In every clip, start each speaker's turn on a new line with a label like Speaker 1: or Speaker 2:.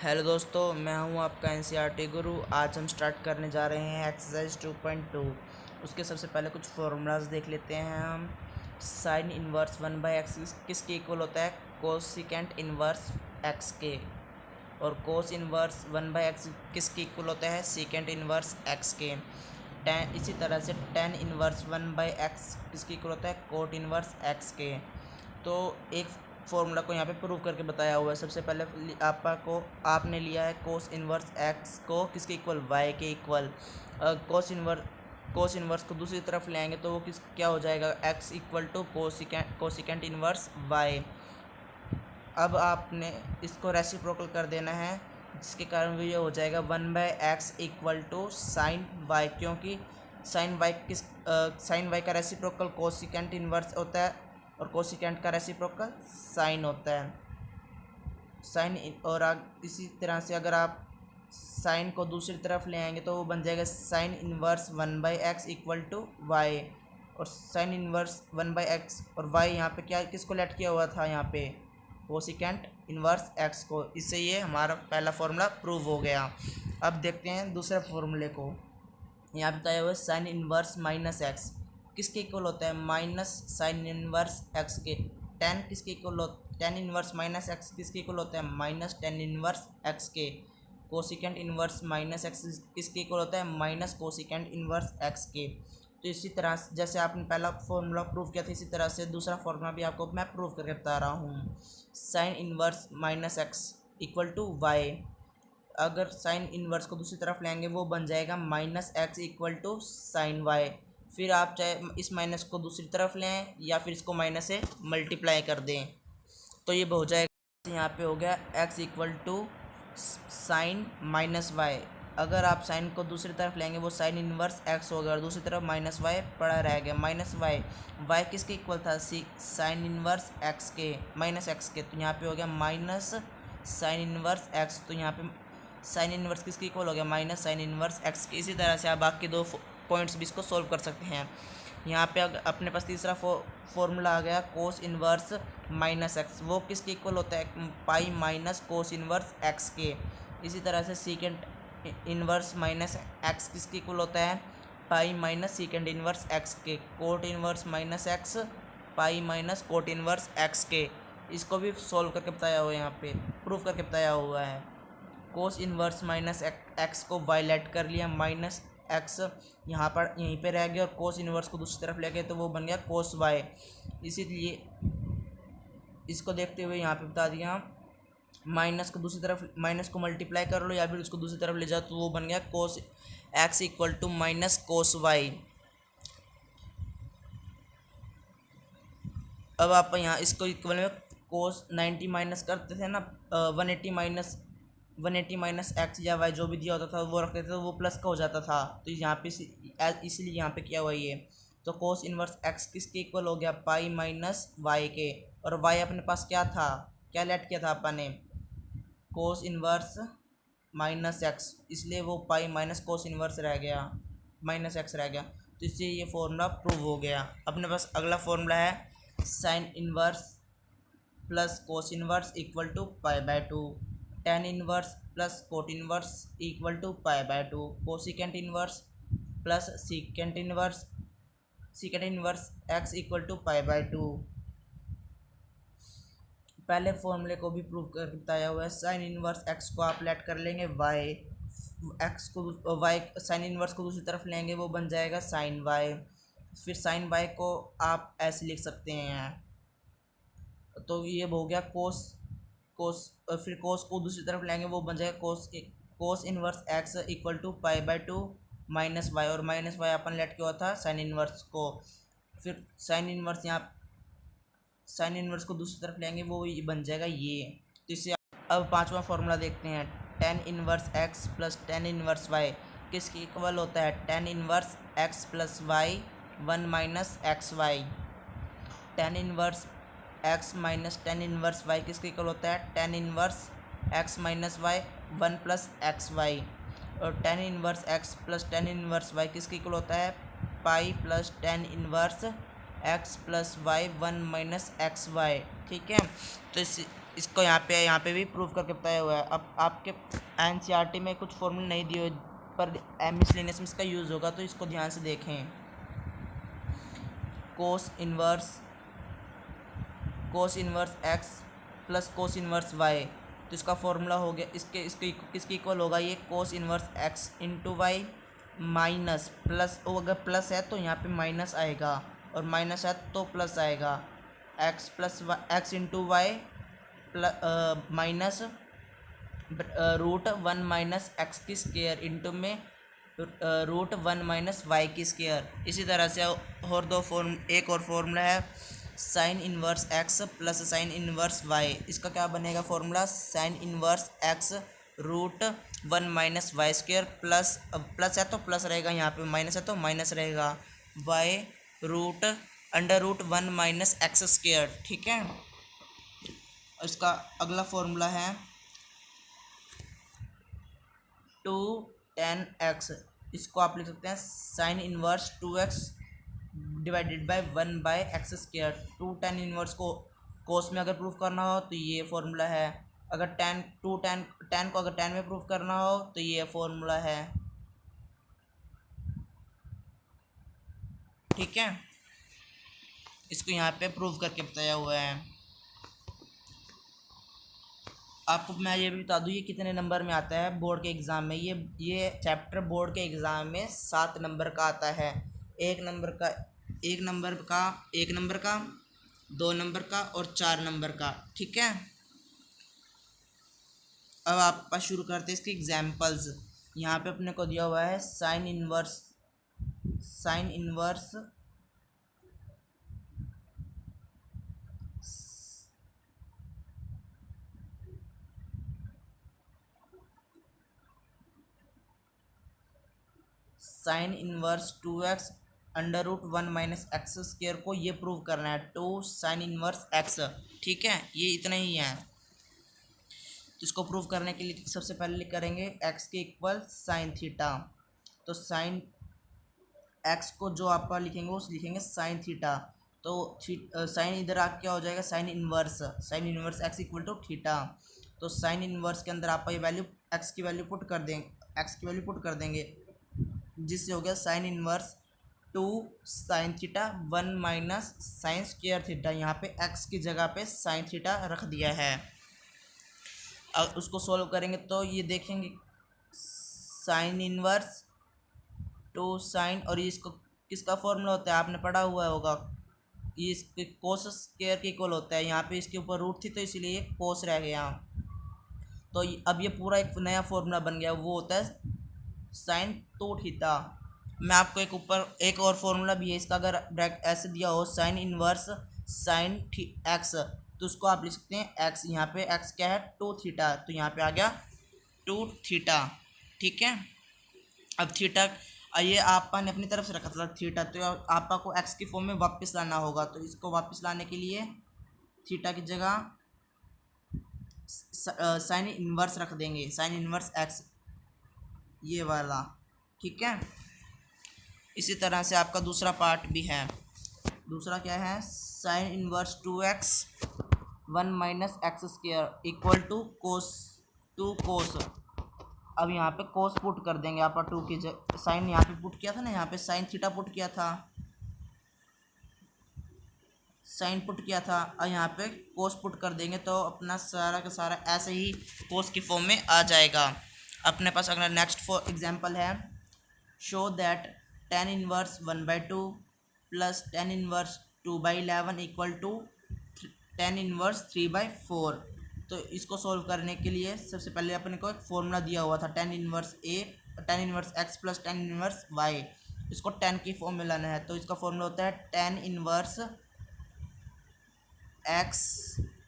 Speaker 1: Hello दोस्तों, मैं हूं आपका एनसीईआरटी गुरु। आज हम स्टार्ट करने जा रहे हैं एक्सरसाइज 2.2। उसके सबसे पहले कुछ फॉर्मूलाज देख लेते हैं हम। साइन इनवर्स 1/x किसके इक्वल होता है? कोसिकेंट इनवर्स x के। और कोस इनवर्स 1/x किसके इक्वल होता है? सीकेंट इनवर्स x के। टेन इसी तरह से टेन इनवर्स 1/x इसके इक्वल होता है कोट इनवर्स x के। तो एक फॉर्मूला को यहाँ पे प्रूव करके बताया हुआ है। सबसे पहले आपने लिया है कोस इनवर्स एक्स को किसके इक्वल? वाई के इक्वल। कोस इनवर्स को दूसरी तरफ ले आएंगे तो वो क्या हो जाएगा? X equal to cosecant inverse y. अब आपने इसको रेसिप्रोकल कर देना है, जिसके कारण ये हो जाएगा 1/x equal to sine y, क्योंकि साइन वाई का रेसिप्रोकल कोसिकेंट इनवर्स होता है और कोसिकेंट का रेसिप्रोकल साइन होता है। इसी तरह से अगर आप साइन को दूसरी तरफ ले आएंगे तो वो बन जाएगा sine inverse 1/x equal to y. और साइन इनवर्स 1/x और वाई यहाँ पे क्या किसको लेट किया हुआ था? यहाँ पे कोसिकेंट इनवर्स x को। इससे ये हमारा पहला फॉर्मूला प्रूव हो गया। अब देखते हैं दूसरे फॉर्मूले को। यहाँ पे बताया हुआ है साइन इनवर्स माइनस एक्स किसके इक्वल होता है? माइनस साइन इनवर्स एक्स के। टेन इनवर्स माइनस एक्स किसके इक्वल होता है? माइनस टेन इनवर्स एक्स के। कोसिकेंट इनवर्स माइनस एक्स किसके इक्वल होता है? माइनस कोसिकेंट इनवर्स एक्स के। तो इसी तरह जैसे आपने पहला फॉर्मूला प्रूव किया था, इसी तरह से दूसरा फॉर्मूला भी आपको मैं प्रूव करके बता रहा हूँ। Sine inverse minus x equal to y. अगर साइन इनवर्स को दूसरी तरफ लेंगे वो बन जाएगा minus x equal to sine y. फिर आप चाहे इस माइनस को दूसरी तरफ लें या फिर इसको माइनस से मल्टीप्लाई कर दें तो ये हो जाएगा। यहाँ पे हो गया x equal to sine minus y. अगर आप साइन को दूसरी तरफ लेंगे वो साइन इनवर्स एक्स होगा और दूसरी तरफ माइनस वाई पड़ा रहेगा। माइनस वाई वाई किसके इक्वल था? साइन इनवर्स एक्स के, माइनस एक्स के। तो यहाँ पे हो गया माइनस साइन इनवर्स एक्स। तो यहाँ पे साइन इनवर्स किसके इक्वल हो गया? माइनस साइन इनवर्स एक्स के। इसी तरह से आप बाकी दो पॉइंट्स भी इसको सोल्व कर सकते हैं। यहाँ पे अगर अपने पास तीसरा फॉर्मूला आ गया कोस इनवर्स माइनस एक्स, वो किसके इक्वल होता है? Pi minus cos inverse x के। इसी तरह से सीकेंट इनवर्स माइनस एक्स किसके इक्वल होता है? Pi minus secant inverse x के। Cot inverse minus x pi minus cot inverse x के। इसको भी सोल्व करके बताया हुआ है, यहाँ पे प्रूफ करके बताया हुआ है। कोस इनवर्स माइनस एक्स को वाई लेट कर लिया, माइनस एक्स यहाँ पर यहीं पे रह गया और कोस इनवर्स को दूसरी तरफ ले गए तो वो बन गया कोस वाई। इसीलिए इसको देखते हुए यहाँ पे बता दिया माइनस को दूसरी तरफ, माइनस को मल्टीप्लाई कर लो या फिर उसको दूसरी तरफ ले जाओ तो वो बन गया cos x equal to minus cos y. अब आप यहाँ इसको इक्वल में कोस 90 माइनस करते थे ना, 180 माइनस एक्स या वाई जो भी दिया होता था वो रखते थे तो वो प्लस का हो जाता था। तो यहाँ पे इसलिए यहाँ पे क्या हुआ ये, तो कोस इनवर्स एक्स किसके इक्वल हो गया? पाई माइनस वाई के। और वाई अपने पास क्या था? क्या लेट किया था अपन ने? कोस इनवर्स माइनस एक्स, इसलिए वो पाई माइनस कोस इनवर्स रह गया, माइनस एक्स रह गया। तो इससे ये फॉर्मूला प्रूव हो गया। अपने पास अगला फॉर्मूला है sine inverse plus cos inverse equal to pi by 2। Tan inverse plus cot inverse equal to pi by 2। Cosecant inverse plus secant inverse x equal to pi by 2। पहले फॉर्मूले को भी प्रूव कर बताया हुआ है। साइन इनवर्स एक्स को आप लेट कर लेंगे वाई, एक्स को वाई साइन इनवर्स को दूसरी तरफ लेंगे वो बन जाएगा साइन वाई। फिर साइन वाई को आप ऐसे लिख सकते हैं। तो ये हो गया फिर कोस को दूसरी तरफ लेंगे वो बन जाएगा cos inverse x equal to pi by 2 minus y. और माइनस वाई अपन लेट किया था साइन इनवर्स को। फिर साइन इनवर्स को दूसरी तरफ लेंगे वो बन जाएगा ये। तो इससे अब पांचवा फॉर्मूला देखते हैं। Tan inverse x plus tan inverse y किसके इक्वल होता है? Tan inverse x plus y 1 minus x y. Tan inverse x minus tan inverse y किसके इक्वल होता है? Tan inverse x minus y 1 plus x y. और tan inverse x plus tan inverse y किसके equal होता है? Pi plus tan inverse x plus y 1 minus x y. ठीक है, तो इसको यहाँ पे भी प्रूव करके बताया हुआ है। अब आपके एनसीईआरटी में कुछ फॉर्मूला नहीं दिए पर मिसलेनियस में इसका यूज़ होगा, तो इसको ध्यान से देखें। Cos inverse x plus cos inverse y, तो इसका फॉर्मूला हो गया इसके किसके इक्वल होगा, ये cos inverse x into y minus plus, अगर प्लस है तो यहाँ पे माइनस आएगा और माइनस है तो प्लस आएगा, x plus x into y minus root one minus x की स्क्वायर इंटू में रूट वन माइनस वाई की स्क्वायर। इसी तरह से और एक और फॉर्मूला है sine inverse x plus sine inverse y. इसका क्या बनेगा formula, sine inverse x root one minus y square plus, plus है तो प्लस रहेगा, यहाँ पे माइनस है तो माइनस रहेगा, y root under root one minus x square. ठीक है, इसका अगला फॉर्मूला है 2tan x, इसको आप लिख सकते हैं sign inverse 2x divided bye 1/x square. 2tan inverse को कोस में अगर प्रूफ करना हो तो ये फॉर्मूला है, अगर tan को अगर tan में प्रूफ करना हो तो ये फॉर्मूला है। ठीक है, इसको यहाँ पे प्रूफ करके बताया हुआ है। आपको मैं ये भी बता दूँ ये कितने नंबर में आता है बोर्ड के एग्ज़ाम में। ये चैप्टर बोर्ड के एग्ज़ाम में 7 नंबर का आता है, एक नंबर का 2 नंबर का और 4 नंबर का। ठीक है, अब आप शुरू करते हैं इसके एग्जाम्पल्स। यहाँ पे अपने को दिया हुआ है sine inverse sine inverse 2x under root one minus x square को ये प्रूव करना है, 2 साइन इन्वर्स x। ठीक है, ये इतना ही है। तो इसको प्रूव करने के लिए सबसे पहले करेंगे x के इक्वल साइन थीटा। तो साइन x को जो आप लिखेंगे वो लिखेंगे साइन थीटा। तो साइन इधर आ क्या हो जाएगा, sine inverse x equal to theta. तो साइन इन्वर्स के अंदर आप ये वैल्यू x की वैल्यू पुट कर देंगे, जिससे हो गया sine inverse 2 sine theta 1 minus sine square theta. यहाँ पे x की जगह पे साइन थीटा रख दिया है। अब उसको सॉल्व करेंगे तो ये देखेंगे साइन इन्वर्स 2 साइन, और ये इसको किसका फॉर्मूला होता है आपने पढ़ा हुआ होगा, ये इसके कोस स्क्वायर के इक्वल होता है। यहाँ पे इसके ऊपर रूट थी तो इसलिए कोस रह गया। तो अब ये पूरा एक नया फॉर्मूला बन गया, वो होता है साइन 2 थीटा। मैं आपको एक और फॉर्मूला भी है इसका, अगर ब्रैकेट ऐसे दिया हो साइन इन्वर्स साइन एक्स, तो उसको आप लिख सकते हैं एक्स, यहाँ पे एक्स क्या है 2 थीटा, तो यहाँ पे आ गया 2 थीटा। ठीक है, अब थीटा ये आपा ने अपनी तरफ से रखा था थीटा, तो आपा को एक्स की फॉर्म में वापस लाना होगा। तो इसको वापस लाने के लिए थीटा की जगह साइन इन्वर्स रख देंगे, साइन इन्वर्स एक्स ये वाला। ठीक है, इसी तरह से आपका दूसरा पार्ट भी है। दूसरा क्या है, sine inverse 2x 1 minus x square equal to cos. अब यहाँ पे कोस पुट कर देंगे, आप 2 की साइन यहाँ पे पुट किया था ना, यहाँ पे साइन थीटा पुट किया था, और यहाँ पे कोस पुट कर देंगे तो अपना सारा का सारा ऐसे ही कोस की फॉर्म में आ जाएगा अपने पास। अगला नेक्स्ट एग्जांपल है, show that tan inverse 1/2 plus tan inverse 2/11 equal to tan inverse 3/4। तो इसको सॉल्व करने के लिए सबसे पहले अपने को एक फॉर्मूला दिया हुआ था tan inverse x plus tan inverse y, इसको tan की फॉर्म में लाना है। तो इसका फॉर्मूला होता है tan inverse x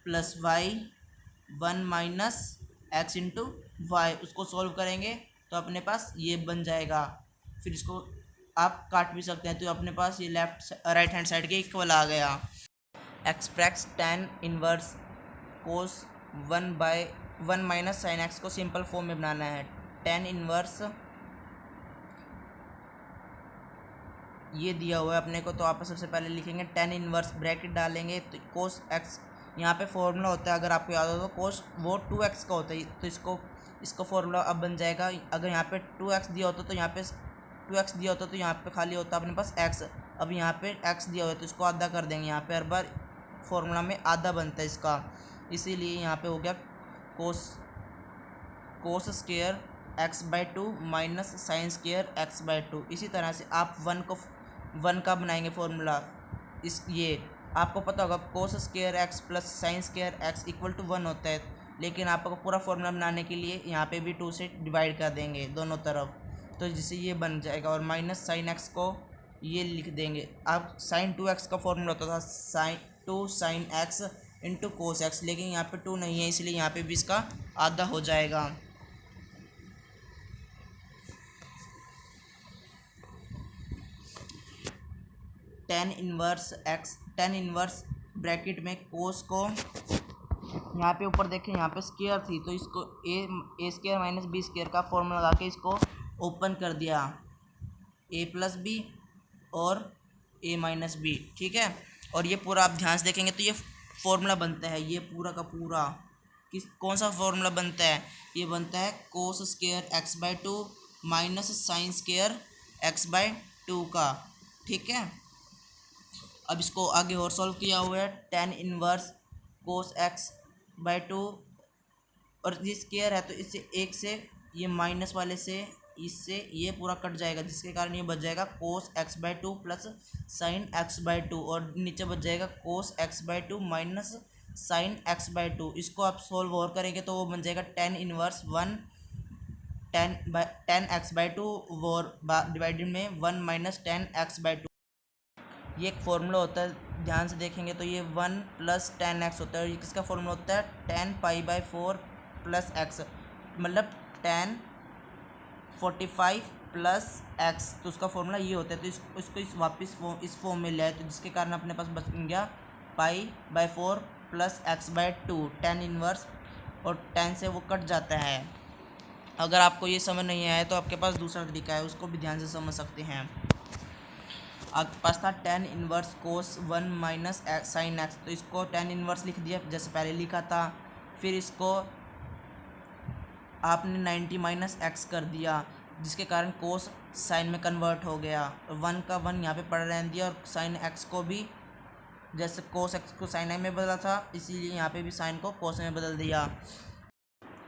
Speaker 1: plus y 1 minus x into y. उसको सॉल्व करेंगे तो अपने पास ये बन जाएगा। फिर इसको आप काट भी सकते हैं, तो अपने पास ये राइट हैंड साइड के इक्वल आ गया। एक्सप्रेस tan इनवर्स कोस 1/1 माइनस साइन एक्स को सिंपल फॉर्म में बनाना है। tan इनवर्स ये दिया हुआ है अपने को, तो आप सबसे पहले लिखेंगे tan इनवर्स, ब्रैकेट डालेंगे तो कोस एक्स यहाँ पे फॉर्मूला होता है, अगर आपको याद हो तो कोस वो 2x का होता है, तो इसको फॉर्मूला अब बन जाएगा। अगर यहाँ पे 2x दिया होता तो यहाँ पे 2x दिया होता तो यहाँ पे खाली होता अपने पास x। अब यहाँ पे x दिया हुआ है तो इसको आधा कर देंगे, यहाँ पे हर बार फॉर्मूला में आधा बनता है इसका, इसीलिए यहाँ पे हो गया cos square x/2 minus sine square x/2। इसी तरह से आप 1 का बनाएंगे फॉर्मूला। ये आपको पता होगा cos square x plus sine square x equal to 1 होता है, लेकिन आपको पूरा फॉर्मूला बनाने के लिए यहाँ पे भी 2 से डिवाइड कर देंगे दोनों तरफ, तो जिससे ये बन जाएगा। और माइनस साइन x को ये लिख देंगे। आप साइन 2x का फॉर्मूला होता था sine x into cos x, लेकिन यहाँ पे 2 नहीं है, इसलिए यहाँ पे भी इसका आधा हो जाएगा। टेन इनवर्स ब्रैकेट में कोस को यहाँ पे ऊपर देखें, यहाँ पे स्क्वायर थी तो इसको ए स्क्वायर माइनस बी स्क्वायर का फॉर्मूला लगा के इसको ओपन कर दिया, ए प्लस बी और ए माइनस बी, ठीक है। और ये पूरा आप ध्यान से देखेंगे तो ये फॉर्मूला बनता है, ये पूरा का पूरा कौन सा फॉर्मूला बनता है, ये बनता है cos square x/2 minus sine square x/2 का, ठीक है। अब इसको आगे और सॉल्व किया हुआ है, टेन इनवर्स कोस x/2 और ये स्क्वायर है तो इससे एक से ये माइनस वाले से इससे ये पूरा कट जाएगा, जिसके कारण ये बच जाएगा कोस x/2 प्लस साइन x/2 और नीचे बच जाएगा कोस x/2 माइनस साइन x/2। इसको आप सोल्व और करेंगे तो वो बन जाएगा टेन इनवर्स 10 x/2 और डिवाइडेड में 1 माइनस 10 x/2। ये एक फॉर्मूला होता है, ध्यान से देखेंगे तो ये 1 प्लस 10x होता है, और ये किसका फॉर्मूला होता है 10π/4 प्लस x, मतलब 1045 प्लस x, तो उसका फॉर्मूला ये होता है। तो इसको वापस इस फॉर्म में ले आए, तो जिसके कारण अपने पास बच गया π/4 प्लस x/2 टेन इनवर्स, और 10 से वो कट जाता है। अगर आपको ये समझ नहीं आया तो आपके पास दूसरा तरीका है, उसको भी ध्यान से समझ सकते हैं। आपके पास था tan inverse cos 1 minus sine x, तो इसको टेन इनवर्स लिख दिया जैसे पहले लिखा था, फिर इसको आपने 90 माइनस x कर दिया, जिसके कारण कोस साइन में कन्वर्ट हो गया, 1 का 1 यहाँ पे पड़ा रहने दिया, और साइन x को भी जैसे कोस x को साइन में बदला था, इसीलिए यहाँ पे भी साइन को कोस में बदल दिया।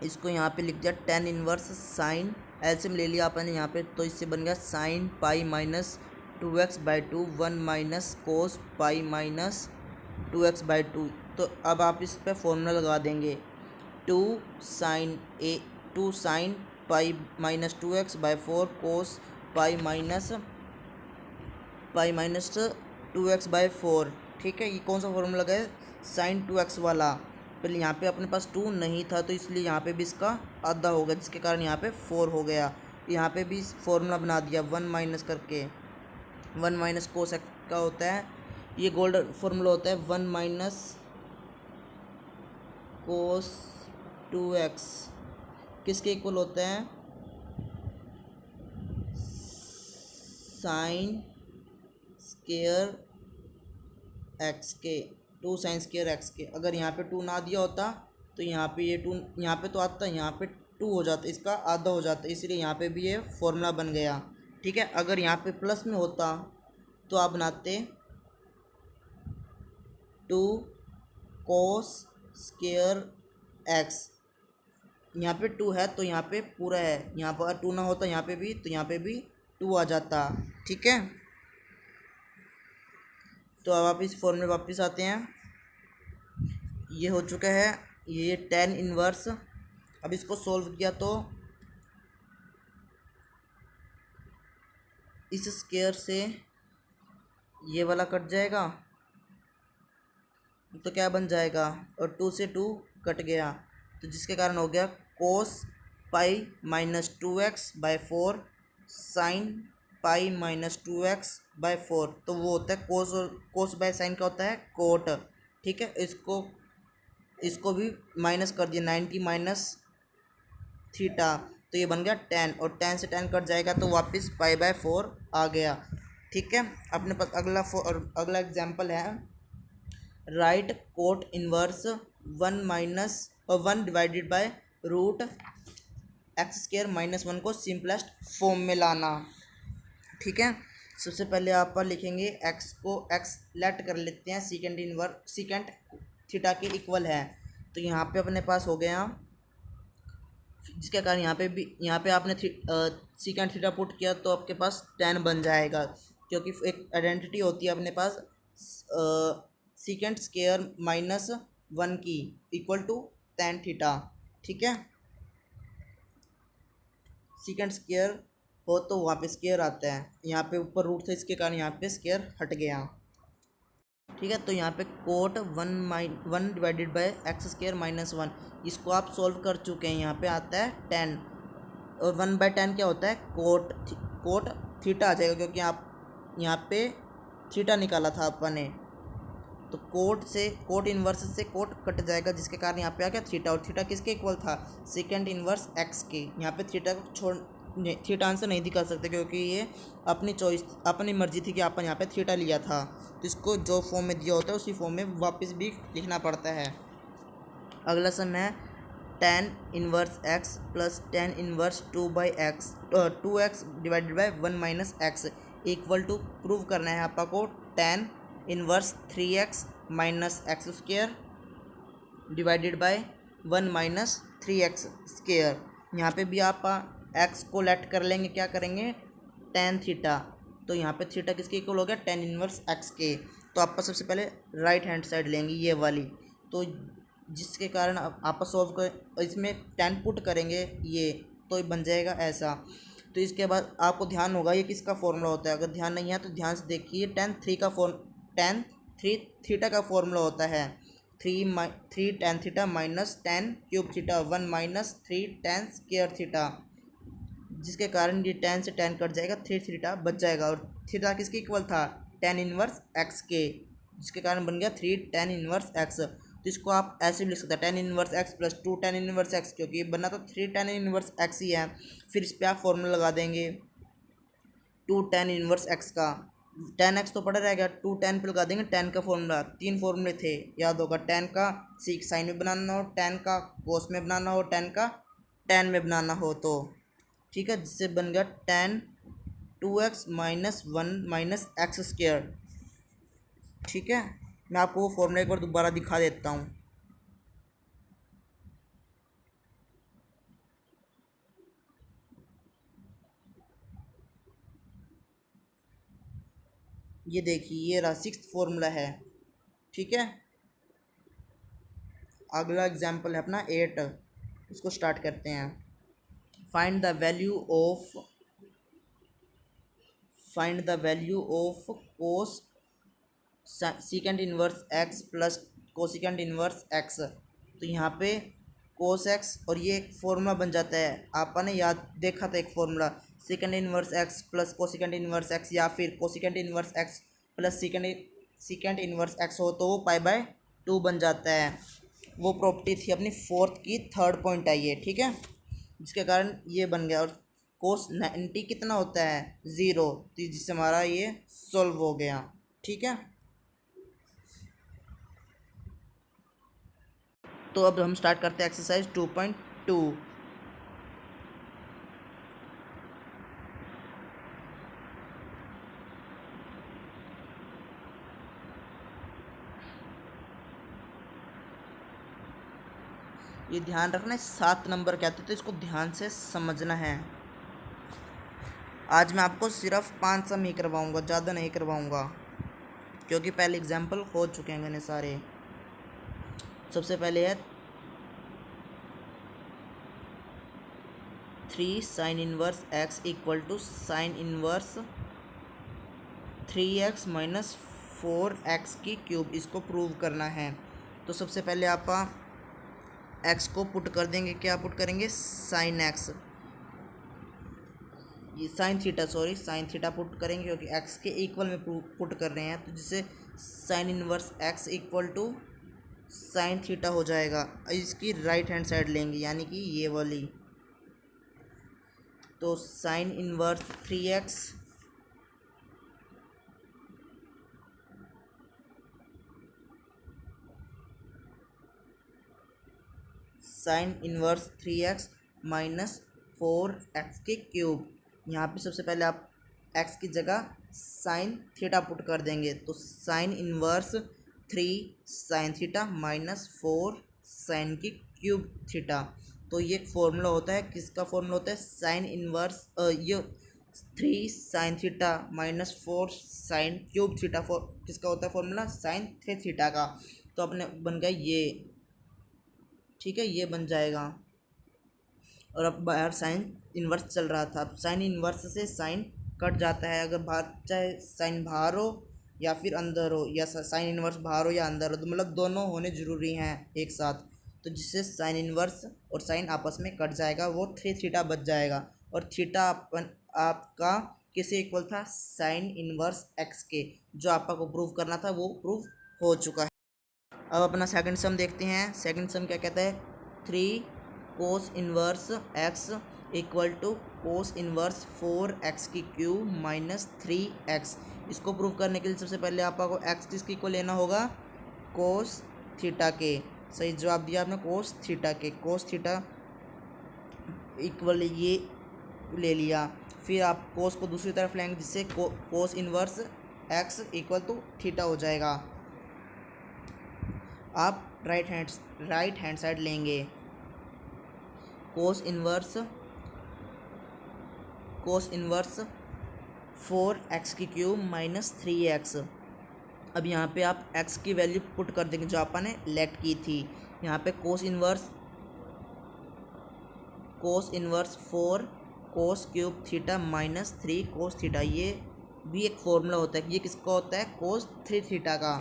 Speaker 1: इसको यहाँ पे लिख दिया टेन इनवर्स साइन, एलसीएम ले लिया आपने यहाँ पे, तो इससे बन गया sign pi minus 2x/2 1 minus cos pi minus 2x/2। तो अब आप इस पर फॉर्मूला लगा देंगे 2 साइन पाई माइनस 2x/4 कोस पाई माइनस 2x/4, ठीक है। ये कौन सा फॉर्मूला लगा है, साइन 2x वाला। पहले यहाँ पे अपने पास 2 नहीं था तो इसलिए यहाँ पे भी इसका आधा होगा, जिसके कारण यहाँ पे 4 हो गया। यहाँ पे भी फॉर्मूला बना दिया 1 माइनस करके, 1 माइनस कोस एक्स का होता है, ये गोल्ड फॉर्मूला होता है 1 माइनस कोस 2x किसके इक्वल होता है, साइन स्क्वायर x के, 2 साइन स्क्वायर x के। अगर यहाँ पे 2 ना दिया होता तो यहाँ पे ये 2 यहाँ पे तो आता, यहाँ पे 2 हो जाता, इसका आधा हो जाता, इसलिए यहाँ पे भी ये फॉर्मूला बन गया, ठीक है। अगर यहाँ पे प्लस में होता तो आप बनाते 2 कोस स्क्वायर x, यहाँ पे 2 है तो यहाँ पे पूरा है, यहाँ पर 2 ना होता यहाँ पे भी, तो यहाँ पे भी 2 आ जाता, ठीक है। तो अब आप इस फॉर्मूले वापस आते हैं, ये हो चुका है ये टेन इनवर्स। अब इसको सॉल्व किया तो इस स्क्वायर से ये वाला कट जाएगा तो क्या बन जाएगा, और 2 से 2 कट गया, तो जिसके कारण हो गया cos pi minus 2x/4 sine pi minus 2x/4। तो वो होता है कोस, और कोस बाय साइन का होता है कोट, ठीक है। इसको भी माइनस कर दिया 90 माइनस थीटा, तो ये बन गया 10, और 10 से 10 कट जाएगा तो वापस π/4 आ गया, ठीक है। अपने पास अगला एग्जाम्पल है write cot inverse 1 divided by root x square minus 1 को सिंपलेस्ट फॉर्म में लाना। ठीक है, सबसे पहले आप लिखेंगे एक्स को एक्स लेट कर लेते हैं सीकेंट थीटा के इक्वल है। तो यहाँ पे अपने पास हो गया, जिसके कारण यहाँ पे आपने सीकेंट थीटा पुट किया तो आपके पास tan बन जाएगा, क्योंकि एक आइडेंटिटी होती है अपने पास सीकेंट स्क्वायर माइनस 1 की इक्वल टू tan थीटा। ठीक है, सीकेंट स्क्वायर हो तो वहाँ पे स्क्वायर आता है, यहाँ पे ऊपर रूट था इसके कारण यहाँ पे स्क्वायर हट गया। ठीक है, तो यहाँ पे cot 1 divided by x square minus 1, इसको आप सॉल्व कर चुके हैं। यहाँ पे आता है 10 और 1/10 क्या होता है, कोट थीटा आ जाएगा, क्योंकि आप यहाँ पे थीटा निकाला था अपन ने। तो कोट इन्वर्स से कोट कट जाएगा, जिसके कारण यहाँ पे आ गया थीटा, और थीटा किसके इक्वल था, सेकेंड इन्वर्स एक्स के। यहाँ पे थीटा को छोड़ थीटा आंसर नहीं दिखा सकते, क्योंकि ये अपनी चॉइस अपनी मर्जी थी कि अपन यहाँ पे थीटा लिया था। तो इसको जो फॉर्म में दिया होता है उसी फॉर्म में वापस भी लिखना पड़ता है। अगला सम है tan inverse x plus tan inverse 2/x 2x divided by 1 minus x equal to prove करना है आपा को tan inverse 3x minus x square divided by 1 minus 3x square. यहाँ पे भी आप x को लेट कर लेंगे, क्या करेंगे, tan थीटा। तो यहाँ पे थीटा किसके इक्वल हो गया, tan इनवर्स x के। तो आप सबसे पहले राइट हैंड साइड लेंगे ये वाली, तो जिसके कारण आप सॉल्व कर इसमें tan पुट करेंगे ये, तो बन जाएगा ऐसा। तो इसके बाद आपको ध्यान होगा ये किसका फॉर्मूला होता है, अगर ध्यान नहीं है तो ध्यान से देखिए। tan 3 थीटा का फॉर्मूला होता है 3 tan theta minus tan cube theta 1 minus 3 tan square theta, जिसके कारण ये tan से tan कट जाएगा, 3 थीटा बच जाएगा। और थीटा किसके इक्वल था, tan इनवर्स x के, जिसके कारण बन गया 3 tan इनवर्स x। तो इसको आप ऐसे भी लिख सकते हैं tan inverse x plus 2 tan inverse x, क्योंकि बनना तो 3 tan इनवर्स x ही है। फिर इस पर आप फॉर्मूला लगा देंगे 2 tan इनवर्स x का, tan x तो पड़ा रहेगा, 2 tan पे लगा देंगे tan का फॉर्मूला। 3 फॉर्मूले थे, याद होगा, tan का सीक साइन में बनाना हो, tan का कोस में बनाना हो, tan का tan में बनाना हो। तो ठीक है, जिससे बन गया tan 2x minus 1 minus x square. ठीक है, मैं आपको वो फॉर्मूला एक बार दोबारा दिखा देता हूँ। ये देखिए, ये रहा 6th फॉर्मूला है। ठीक है, अगला एग्जाम्पल है अपना 8, उसको स्टार्ट करते हैं। Find the value of cos secant inverse x plus cosecant inverse x. तो यहाँ पे कोस एक्स और ये एक फॉर्मूला बन जाता है, आपने याद देखा था एक formula, secant inverse x plus cosecant inverse x, या फिर cosecant inverse x plus secant inverse x हो तो वो π/2 बन जाता है। वो प्रॉपर्टी थी अपनी 4th की 3rd पॉइंट आई है। ठीक है, जिसके कारण ये बन गया। और कोस 90 कितना होता है, 0, तो जिससे हमारा ये सॉल्व हो गया। ठीक है, तो अब हम स्टार्ट करते हैं एक्सरसाइज 2.2। ये ध्यान रखना है, 7 नंबर कहते तो इसको ध्यान से समझना है। आज मैं आपको सिर्फ 5 सम ही करवाऊँगा, ज़्यादा नहीं करवाऊँगा, क्योंकि पहले एग्जाम्पल हो चुके हैं गने सारे। सबसे पहले है 3 sine inverse x equal to sine inverse 3x minus 4x की क्यूब, इसको प्रूव करना है। तो सबसे पहले आप x को पुट कर देंगे, क्या पुट करेंगे, साइन x, ये साइन थीटा पुट करेंगे, क्योंकि x के इक्वल में पुट कर रहे हैं। तो जिससे sine inverse x equal to sine theta हो जाएगा। इसकी राइट हैंड साइड लेंगे, यानी कि ये वाली। तो sign inverse 3x sign inverse 3x minus 4x के क्यूब। यहाँ पे सबसे पहले आप x की जगह साइन थीटा पुट कर देंगे, तो sine inverse 3 sine theta minus 4 sine की क्यूब थीटा। तो ये एक फॉर्मूला होता है, किसका फॉर्मूला होता है, साइन इन्वर्स ये 3 sine theta minus 4 sine cube theta, किसका होता है फॉर्मूला, साइन 3 थीटा का। तो अपने बन गया ये, ठीक है, ये बन जाएगा। और अब बाहर साइन इन्वर्स चल रहा था, अब साइन इन्वर्स से साइन कट जाता है, अगर बाहर चाहे साइन बाहर हो या फिर अंदर हो, या साइन इन्वर्स बाहर हो या अंदर हो, तो मतलब दोनों होने ज़रूरी हैं एक साथ, तो जिससे साइन इन्वर्स और साइन आपस में कट जाएगा, वो 3 थीटा बच जाएगा। और थीटा आपका किसे इक्वल था, साइन इन्वर्स एक्स के, जो आपको प्रूव करना था वो प्रूव हो चुका है। अब अपना सेकंड सम देखते हैं। सेकंड सम क्या कहता है, 3 cos inverse x equal to cos inverse 4x की क्यूब माइनस 3x। इसको प्रूव करने के लिए सबसे पहले आपको x किसकी को लेना होगा, कोस थीटा के। सही जवाब दिया आपने, कोस थीटा के। कोस थीटा इक्वल ये ले लिया, फिर आप कोस को दूसरी तरफ लेंगे, जिससे cos inverse x equal to theta हो जाएगा। आप राइट हैंड साइड लेंगे, कोस इन्वर्स 4x की क्यूब माइनस 3x। अब यहाँ पे आप x की वैल्यू पुट कर देंगे जो आपने लेट की थी। यहाँ पे cos inverse 4 cos cube theta minus 3 cos theta, ये भी एक फॉर्मूला होता है। ये किसका होता है, कोस 3 थीटा का।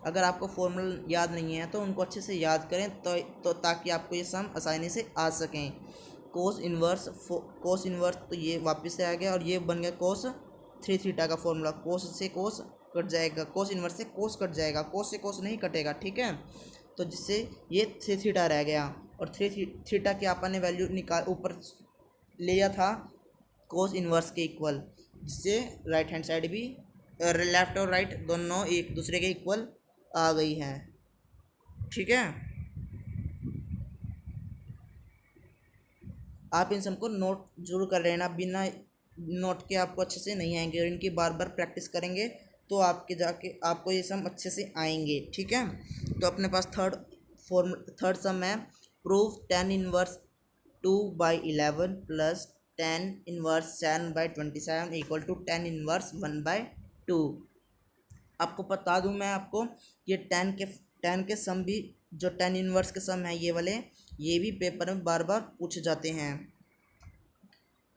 Speaker 1: अगर आपको फॉर्मूला याद नहीं है तो उनको अच्छे से याद करें, तो ताकि आपको ये सम आसानी से आ सकें। कोस इन्वर्स तो ये वापस से आ गया, और ये बन गया कोस 3 थीटा का फॉर्मूला। कोस से कोस कट जाएगा, कोस इन्वर्स से कोस कट जाएगा, कोस से कोस नहीं कटेगा, ठीक है। तो जिससे ये 3 थीटा रह गया, और 3 थीटा की आपने वैल्यू निकाल ऊपर लिया था कोस इन्वर्स के इक्वल, जिससे राइट हैंड साइड भी लेफ्ट और राइट दोनों एक दूसरे के इक्वल आ गई हैं, ठीक है। आप इन सबको नोट जरूर कर लेना, बिना नोट के आपको अच्छे से नहीं आएंगे, और इनकी बार बार प्रैक्टिस करेंगे तो आपको ये सम अच्छे से आएंगे, ठीक है। तो अपने पास थर्ड सम है, proof tan inverse 2/11 plus tan inverse 7/27 equal to tan inverse 1/2। आपको बता दूं मैं आपको, ये tan के सम भी, जो tan इनवर्स के सम है ये वाले, ये भी पेपर में बार बार पूछे जाते हैं।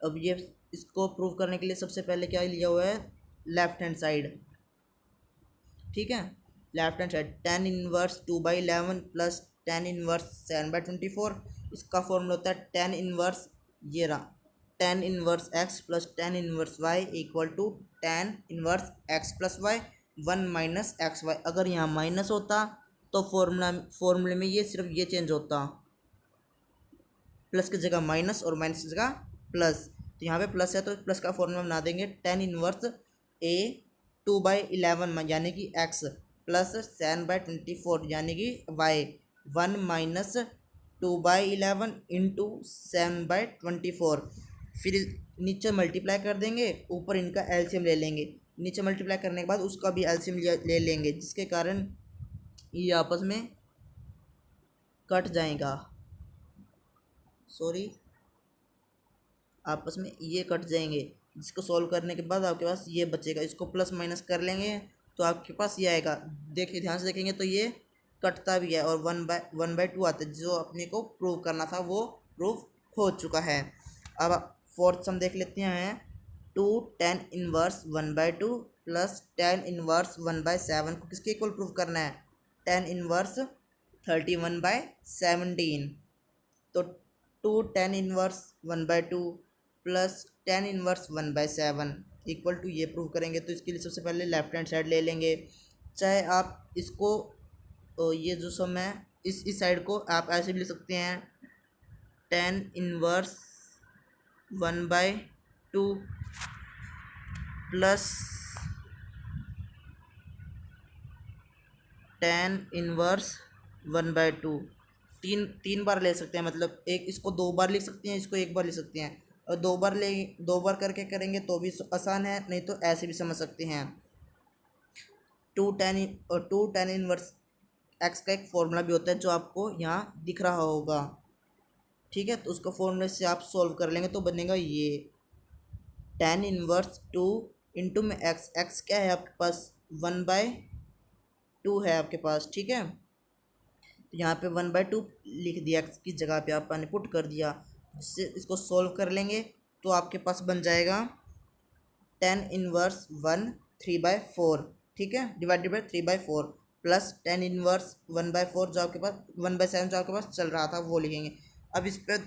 Speaker 1: अब ये इसको प्रूव करने के लिए सबसे पहले क्या लिया हुआ है, लेफ्ट हैंड साइड, ठीक है। Left hand side tan inverse 2/11 plus tan inverse 7/24, इसका फॉर्मूला होता है tan इनवर्स, ये रहा, tan inverse x plus tan inverse y equal to tan inverse x plus y 1 minus x y. अगर यहाँ minus होता तो फॉर्मूले में ये सिर्फ ये चेंज होता, प्लस की जगह माइनस और माइनस की जगह प्लस। तो यहाँ पे प्लस है तो प्लस का फॉर्मूला बना देंगे, tan इनवर्स a 2/11 यानी कि x प्लस 7/24 यानी कि y 1 माइनस 2/11 इंटू 7/24। फिर नीचे मल्टीप्लाई कर देंगे, ऊपर इनका एलसीएम ले लेंगे। नीचे मल्टीप्लाई करने के बाद उसका भी एलसीएम ले लेंगे, जिसके कारण ये आपस में कट जाएगा, आपस में ये कट जाएंगे। जिसको सॉल्व करने के बाद आपके पास ये बचेगा, इसको प्लस माइनस कर लेंगे तो आपके पास ये आएगा। देखिए ध्यान से देखेंगे तो ये कटता भी है, और 1/2 आता है, जो अपने को प्रूव करना था वो प्रूव हो चुका है। अब फोर्थ सम देख लेते हैं, 2 tan inverse 1/2 plus tan inverse 1/7 को किसके इक्वल प्रूव करना है, tan इनवर्स 31/17। तो 2 tan inverse 1/2 plus tan inverse 1/7 equal to ये प्रूव करेंगे। तो इसके लिए सबसे पहले लेफ्ट हैंड साइड ले लेंगे, चाहे आप इसको ये जो सम है इस साइड को आप ऐसे भी ले सकते हैं, tan inverse 1/2 plus tan inverse 1/2 तीन तीन बार ले सकते हैं, मतलब एक इसको 2 बार लिख सकते हैं, इसको 1 बार लिख सकते हैं। और 2 बार करके करेंगे तो भी आसान है, नहीं तो ऐसे भी समझ सकते हैं। टू टेन इनवर्स एक्स का एक फॉर्मूला भी होता है जो आपको यहाँ दिख रहा होगा, ठीक है। तो उसको फॉर्मूले से आप सॉल्व कर लेंगे तो बनेगा ये टेन इनवर्स टू इंटू में एक्स। एक्स क्या है आपके पास, 1/2 है आपके पास, ठीक है। तो यहाँ पे 1/2 लिख दिया, एक्स की जगह पे आपने पुट कर दिया। जिससे इसको सॉल्व कर लेंगे तो आपके पास बन जाएगा टेन इनवर्स 3/4, ठीक है, divided by 3/4 plus tan inverse 1/4 जो आपके पास 1/7 जो आपके पास चल रहा था वो लिखेंगे। अब इस पर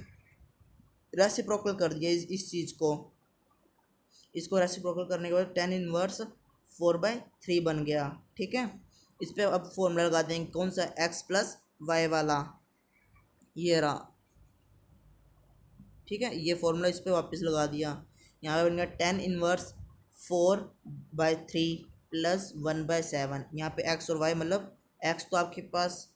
Speaker 1: रेसिप्रोकल कर दिया इस चीज़ को, इसको रेसिप्रोकल करने के बाद टेन इनवर्स 4/3 बन गया, ठीक है। इस पर अब फॉर्मूला लगा देंगे, कौन सा, एक्स प्लस वाई वाला, ये रहा, ठीक है। ये फॉर्मूला इस पर वापस लगा दिया। यहाँ पे बन गया टेन इनवर्स 4/3 प्लस 1/7। यहाँ पे एक्स और वाई, मतलब एक्स तो आपके पास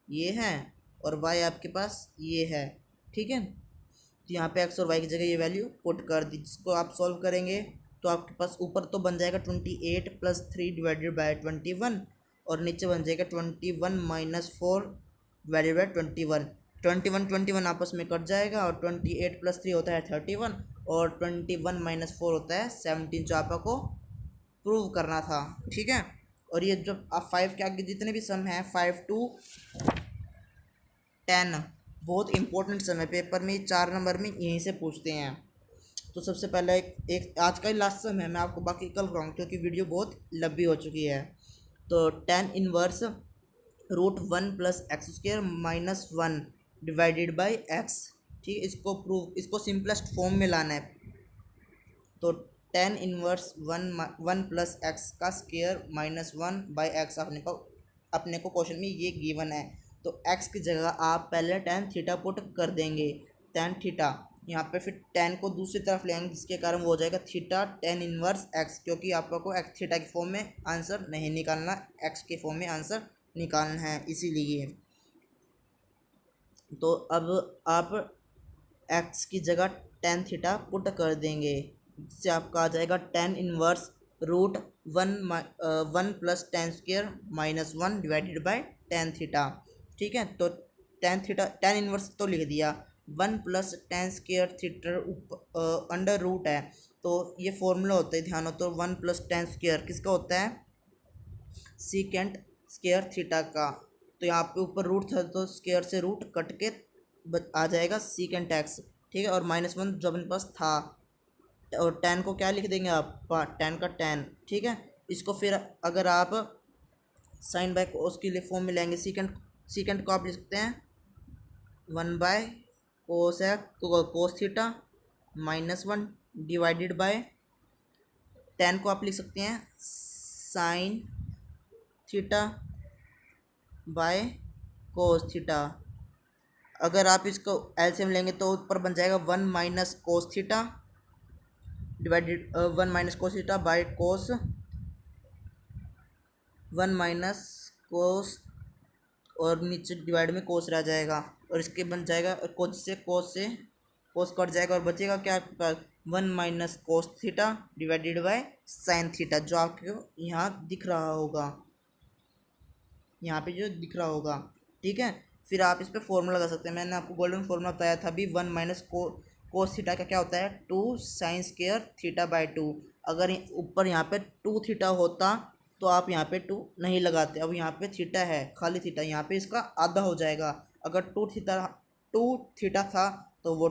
Speaker 1: ये है और वाई आपके पास ये है, ठीक है। तो यहाँ पे एक्स और वाई की जगह ये वैल्यू पुट कर दी, जिसको आप सॉल्व करेंगे तो आपके पास ऊपर तो बन जाएगा 28 + 3 डिवाइडेड बाई 21 और नीचे बन जाएगा 21 - 4 डिवाइडेड बाई 21। 21 आपस में कट जाएगा और 28 + 3 होता है 31 और 21 - 4 होता है 17, जो आपको प्रूव करना था, ठीक है। और ये जब आप 5 के आगे जितने भी सम हैं 5 to 10 बहुत इंपॉर्टेंट सम है, पेपर में 4 नंबर में यहीं से पूछते हैं। तो सबसे पहले एक आज का ही लास्ट सम है, मैं आपको बाकी कल कराऊंगा क्योंकि वीडियो बहुत लंबी हो चुकी है। तो tan inverse √1 + x² - 1 divided by x, ठीक है। इसको सिंपलेस्ट फॉर्म में लाना है। तो टेन इनवर्स 1 + x का स्क्वायर -1 बाई एक्स अपने को क्वेश्चन में ये गिवन है। तो x की जगह आप पहले tan थीटा पुट कर देंगे, tan थीटा। यहाँ पे फिर tan को दूसरी तरफ ले आएंगे जिसके कारण वो हो जाएगा थीटा tan इनवर्स x, क्योंकि आपको x थीटा के फॉर्म में आंसर नहीं निकालना, x के फॉर्म में आंसर निकालना है, इसीलिए। तो अब आप x की जगह tan थीटा पुट कर देंगे, जिससे आपका आ जाएगा tan inverse √1 + tan² - 1 divided by tan theta, ठीक है। तो tan इनवर्स तो लिख दिया, 1 + tan² थीटा अंडर रूट है। तो ये फॉर्मूला होता है, ध्यान हो, तो 1 + tan² किसका होता है, secant² थीटा का। तो यहाँ पे ऊपर रूट था तो स्क्वायर से रूट कट के आ जाएगा secant x, ठीक है। और -1 जो अपने पास था, और tan को क्या लिख देंगे आप, tan का tan, ठीक है। इसको फिर अगर आप साइन बाय कोस के लिए फॉर्म में लेंगे, सीकेंट को आप लिख सकते हैं 1/cos theta -1 divided bye tan को आप लिख सकते हैं sine theta by cos theta. अगर आप इसको एलसीएम लेंगे तो ऊपर बन जाएगा 1 - cos theta divided 1 - cos theta by cos 1 - cos और नीचे डिवाइड में कोस रह जाएगा और इसके बन जाएगा कोस कट जाएगा और बचेगा क्या आपके पास 1 - cos theta divided by sine theta, जो आपको यहाँ दिख रहा होगा, यहाँ पे जो दिख रहा होगा, ठीक है। फिर आप इस पर फॉर्मूला लगा सकते हैं, मैंने आपको गोल्डन फॉर्मूला बताया था अभी, 1 - cos थीटा का क्या होता है 2 sin² थीटा बाय 2। अगर ऊपर यहाँ पे 2 थीटा होता तो आप यहाँ पे 2 नहीं लगाते, अब यहाँ पे थीटा है, खाली थीटा, यहाँ पे इसका आधा हो जाएगा। अगर 2 थीटा था तो वो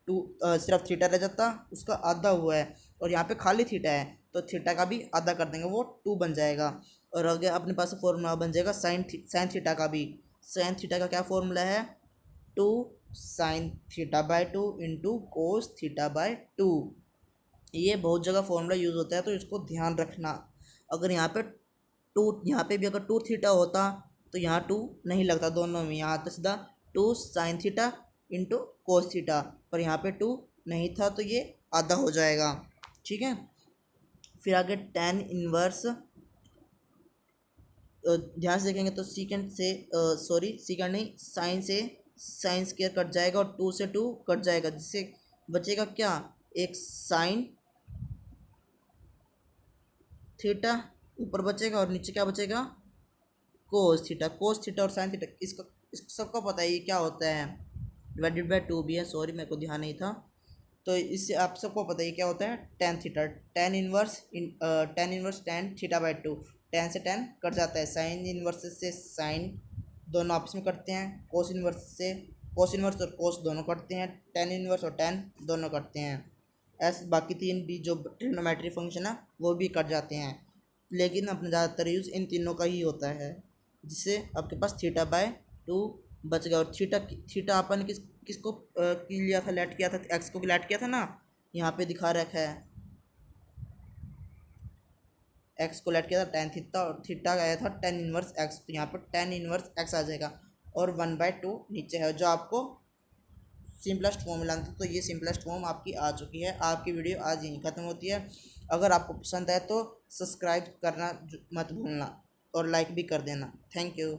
Speaker 1: 2 सिर्फ थीटा रह जाता, उसका आधा हुआ है, और यहाँ पे खाली थीटा है तो थीटा का भी आधा कर देंगे, वो 2 बन जाएगा। और अगर अपने पास फॉर्मूला बन जाएगा साइन थीटा का भी। साइन थीटा का क्या फॉर्मूला है, 2 sin theta by 2 into cos theta by 2। ये बहुत जगह फॉर्मूला यूज़ होता है तो इसको ध्यान रखना। अगर यहाँ पे भी अगर 2 थीटा होता तो यहाँ 2 नहीं लगता, दोनों में यहाँ आता सीधा 2 sin theta into cos theta, पर यहाँ पे 2 नहीं था तो ये आधा हो जाएगा, ठीक है। फिर आगे tan इनवर्स ध्यान से देखेंगे तो सीकेंड से सीकेंड नहीं, साइन से साइन स्क्वायर कट जाएगा और 2 से 2 कट जाएगा, जिससे बचेगा क्या, एक साइन थीटा ऊपर बचेगा और नीचे क्या बचेगा, कोस थीटा और साइन थीटा। इसको सबको पता है ये क्या होता है, डिवाइडेड बाय 2 भी है, सॉरी मेरे को ध्यान नहीं था। तो इससे आप सबको पता है क्या होता है, tan theta, tan inverse tan theta by 2, ten से टेन कट जाता है, साइन इनवर्स से साइन दोनों आपस में कटते हैं, कोस इनवर्स से कोस इनवर्स और कोस दोनों कटते हैं, टेन इनवर्स और टेन दोनों कटते हैं। ऐसे बाकी तीन भी जो ट्रिग्नोमेट्री फंक्शन है वो भी कट जाते हैं, लेकिन अपना ज़्यादातर यूज़ इन तीनों का ही होता है, जिससे आपके पास थीटा बाय 2 बच गया। और थीटा अपन किसको लिया था, लेट किया था, एक्स को लेट किया था ना, यहाँ पे दिखा रखा है, एक्स को लेट किया था टेन थीटा और थीटा आया था टेन इनवर्स एक्स, तो यहाँ पर टेन इनवर्स एक्स आ जाएगा और 1/2 नीचे है, जो आपको सिंपलेस्ट फॉर्म मिला था। तो ये सिंपलेस्ट फॉर्म आपकी आ चुकी है। आपकी वीडियो आज यहीं ख़त्म होती है। अगर आपको पसंद आए तो सब्सक्राइब करना मत भूलना और लाइक भी कर देना। Thank you.